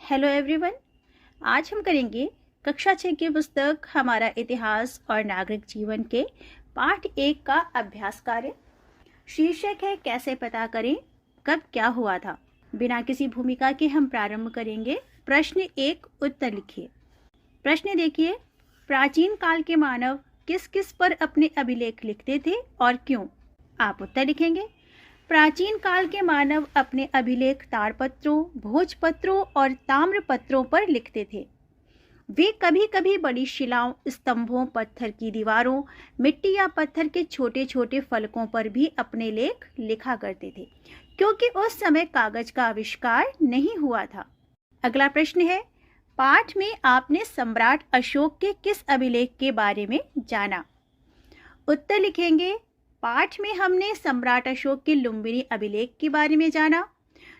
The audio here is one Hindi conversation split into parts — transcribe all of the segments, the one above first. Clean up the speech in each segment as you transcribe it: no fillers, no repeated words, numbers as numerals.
Hello everyone. आज हम करेंगे कक्षा 6 की पुस्तक हमारा इतिहास और नागरिक जीवन के पाठ 1 का अभ्यास कार्य। शीर्षक है कैसे पता करें कब क्या हुआ था। बिना किसी भूमिका के हम प्रारंभ करेंगे। प्रश्न 1 उत्तर लिखिए। प्रश्न देखिए, प्राचीन काल के मानव किस किस पर अपने अभिलेख लिखते थे और क्यों? आप उत्तर लिखेंगे। प्राचीन काल के मानव अपने अभिलेख ताड़पत्रों, भोजपत्रों और ताम्रपत्रों पर लिखते थे। वे कभी कभी बड़ी शिलाओं, स्तंभों, पत्थर की दीवारों, मिट्टी या पत्थर के छोटे छोटे फलकों पर भी अपने लेख लिखा करते थे, क्योंकि उस समय कागज का आविष्कार नहीं हुआ था। अगला प्रश्न है, पाठ में आपने सम्राट अशोक के किस अभिलेख के बारे में जाना? उत्तर लिखेंगे। पाठ में हमने सम्राट अशोक के लुम्बिनी अभिलेख के बारे में जाना,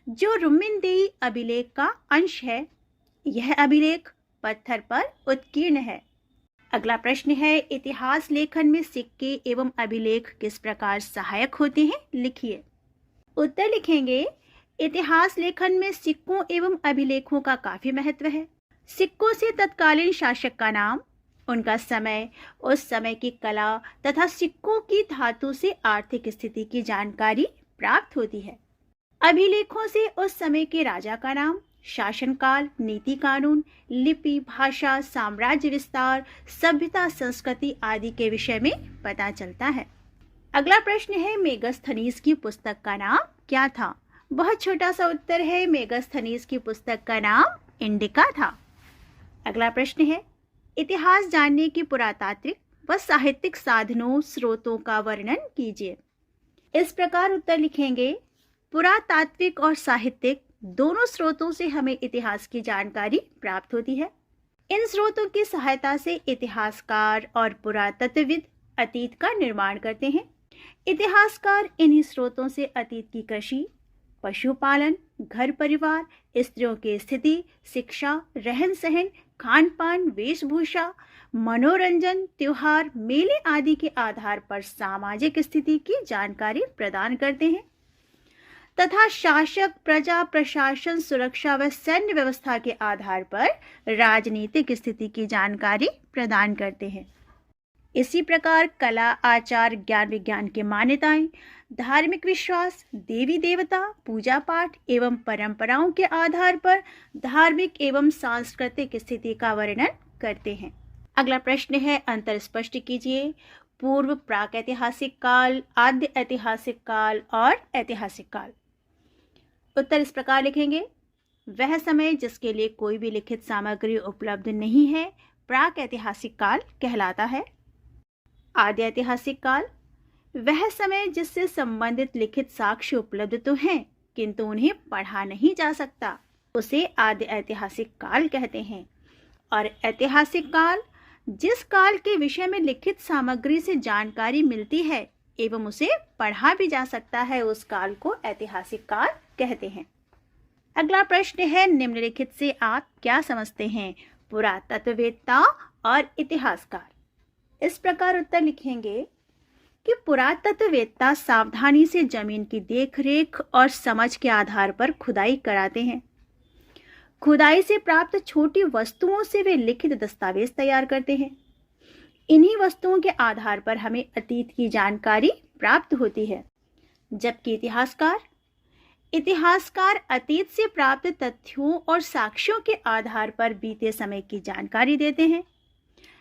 जो रुम्मिनदेही अभिलेख का अंश है। यह अभिलेख पत्थर पर उत्कीर्ण है। अगला प्रश्न है, इतिहास लेखन में सिक्के एवं अभिलेख किस प्रकार सहायक होते हैं? लिखिए। उत्तर लिखेंगे। इतिहास लेखन में सिक्कों एवं अभिलेखों का काफी महत्व है। सिक्कों से तत्कालीन शासक का नाम, उनका समय, उस समय की कला तथा सिक्कों की धातु से आर्थिक स्थिति की जानकारी प्राप्त होती है। अभिलेखों से उस समय के राजा का नाम, शासनकाल, नीति कानून, लिपि, भाषा, साम्राज्य विस्तार, सभ्यता, संस्कृति आदि के विषय में पता चलता है। अगला प्रश्न है, मेगस्थनीज की पुस्तक का नाम क्या था? बहुत छोटा सा उत्तर है, मेगस्थनीज की पुस्तक का नाम इंडिका था। अगला प्रश्न है, इतिहास जानने के पुरातात्विक व साहित्यिक साधनों, स्रोतों का वर्णन कीजिए। इस प्रकार उत्तर लिखेंगे। पुरातात्विक और साहित्यिक दोनों स्रोतों से हमें इतिहास की जानकारी प्राप्त होती है। इन स्रोतों की सहायता से इतिहासकार और पुरातत्वविद अतीत का निर्माण करते हैं। इतिहासकार इन्हीं स्रोतों से अतीत की कृषि, पशुपालन, घर परिवार, स्त्रियों की स्थिति, शिक्षा, रहन सहन, खान पान, वेशभूषा, मनोरंजन, त्योहार, मेले आदि के आधार पर सामाजिक स्थिति की जानकारी प्रदान करते हैं तथा शासक, प्रजा, प्रशासन, सुरक्षा व सैन्य व्यवस्था के आधार पर राजनीतिक स्थिति की जानकारी प्रदान करते हैं। इसी प्रकार कला, आचार, ज्ञान विज्ञान की मान्यताएं, धार्मिक विश्वास, देवी देवता, पूजा पाठ एवं परंपराओं के आधार पर धार्मिक एवं सांस्कृतिक स्थिति का वर्णन करते हैं। अगला प्रश्न है, अंतर स्पष्ट कीजिए। पूर्व प्रागैतिहासिक काल, आद्य ऐतिहासिक काल और ऐतिहासिक काल। उत्तर इस प्रकार लिखेंगे। वह समय जिसके लिए कोई भी लिखित सामग्री उपलब्ध नहीं है प्रागैतिहासिक काल कहलाता है। आद्य ऐतिहासिक काल, वह समय जिससे संबंधित लिखित साक्ष्य उपलब्ध तो हैं किंतु उन्हें पढ़ा नहीं जा सकता, उसे आद्य ऐतिहासिक काल कहते हैं। और ऐतिहासिक काल, जिस काल के विषय में लिखित सामग्री से जानकारी मिलती है एवं उसे पढ़ा भी जा सकता है, उस काल को ऐतिहासिक काल कहते हैं। अगला प्रश्न है, निम्नलिखित से आप क्या समझते हैं? पुरातत्ववेत्ता और इतिहासकार। इस प्रकार उत्तर लिखेंगे कि पुरातत्ववेत्ता सावधानी से जमीन की देखरेख और समझ के आधार पर खुदाई कराते हैं। खुदाई से प्राप्त छोटी वस्तुओं से वे लिखित दस्तावेज तैयार करते हैं। इन्हीं वस्तुओं के आधार पर हमें अतीत की जानकारी प्राप्त होती है। जबकि इतिहासकार अतीत से प्राप्त तथ्यों और साक्ष्यों के आधार पर बीते समय की जानकारी देते हैं।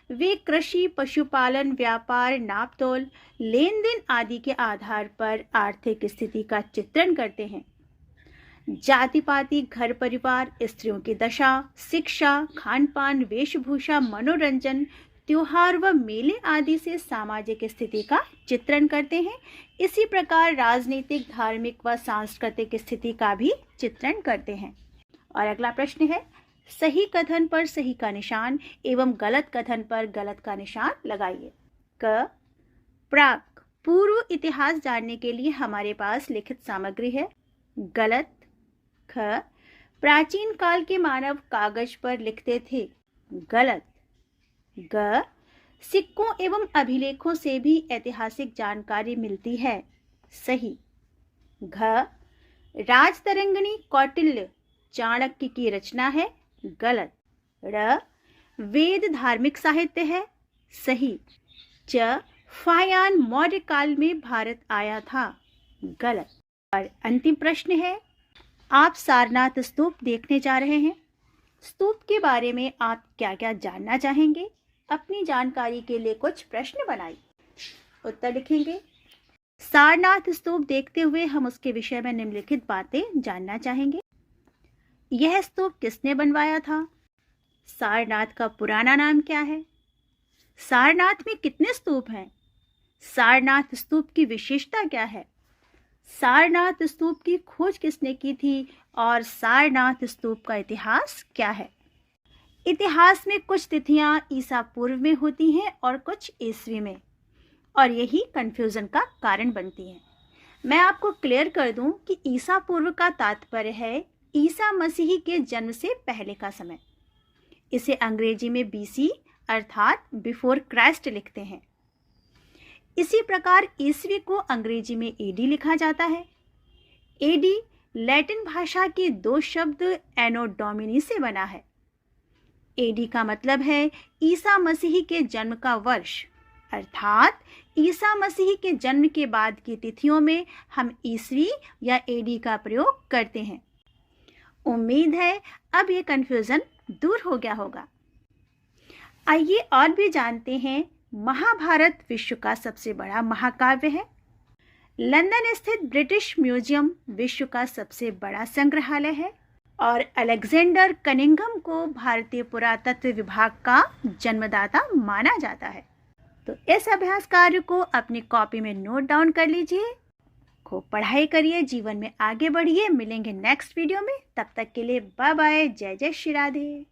वे कृषि, पशुपालन, व्यापार, नापतोल, लेन देन आदि के आधार पर आर्थिक स्थिति का चित्रण करते हैं। जाति पाति, घर परिवार, स्त्रियों की दशा, शिक्षा, खान पान, वेशभूषा, मनोरंजन, त्योहार व मेले आदि से सामाजिक स्थिति का चित्रण करते हैं। इसी प्रकार राजनीतिक, धार्मिक व सांस्कृतिक स्थिति का भी चित्रण करते हैं। और अगला प्रश्न है, सही कथन पर सही का निशान एवं गलत कथन पर गलत का निशान लगाइए। क, प्राक, पूर्व इतिहास जानने के लिए हमारे पास लिखित सामग्री है। गलत। ख, प्राचीन काल के मानव कागज पर लिखते थे। गलत। ग, सिक्कों एवं अभिलेखों से भी ऐतिहासिक जानकारी मिलती है। सही। घ, राजतरंगिणी कौटिल्य चाणक्य की रचना है, गलत। ड़, वेद धार्मिक साहित्य है, सही। च, फायान मौर्य काल में भारत आया था, गलत। और अंतिम प्रश्न है, आप सारनाथ स्तूप देखने जा रहे हैं। स्तूप के बारे में आप क्या क्या जानना चाहेंगे? अपनी जानकारी के लिए कुछ प्रश्न बनाइए, उत्तर लिखेंगे। सारनाथ स्तूप देखते हुए हम उसके विषय में निम्नलिखित बातें जानना चाहेंगे। यह स्तूप किसने बनवाया था? सारनाथ का पुराना नाम क्या है? सारनाथ में कितने स्तूप हैं? सारनाथ स्तूप की विशेषता क्या है? सारनाथ स्तूप की खोज किसने की थी? और सारनाथ स्तूप का इतिहास क्या है? इतिहास में कुछ तिथियां ईसा पूर्व में होती हैं और कुछ ईस्वी में, और यही कंफ्यूजन का कारण बनती हैं। मैं आपको क्लियर कर दूं कि ईसा पूर्व का तात्पर्य है ईसा मसीह के जन्म से पहले का समय। इसे अंग्रेजी में बीसी अर्थात बिफोर क्राइस्ट लिखते हैं। इसी प्रकार ईस्वी को अंग्रेजी में एडी लिखा जाता है। एडी लैटिन भाषा के दो शब्द एनो डोमिनी से बना है। एडी का मतलब है ईसा मसीह के जन्म का वर्ष, अर्थात ईसा मसीह के जन्म के बाद की तिथियों में हम ईस्वी या एडी का प्रयोग करते हैं। उम्मीद है अब ये कंफ्यूजन दूर हो गया होगा। आइए और भी जानते हैं। महाभारत विश्व का सबसे बड़ा महाकाव्य है। लंदन स्थित ब्रिटिश म्यूजियम विश्व का सबसे बड़ा संग्रहालय है और अलेक्जेंडर कनिंघम को भारतीय पुरातत्व विभाग का जन्मदाता माना जाता है। तो इस अभ्यास कार्य को अपनी कॉपी में नोट डाउन कर लीजिए। खूब पढ़ाई करिए, जीवन में आगे बढ़िए। मिलेंगे नेक्स्ट वीडियो में, तब तक के लिए बाय बाय। जय जय श्री राधे।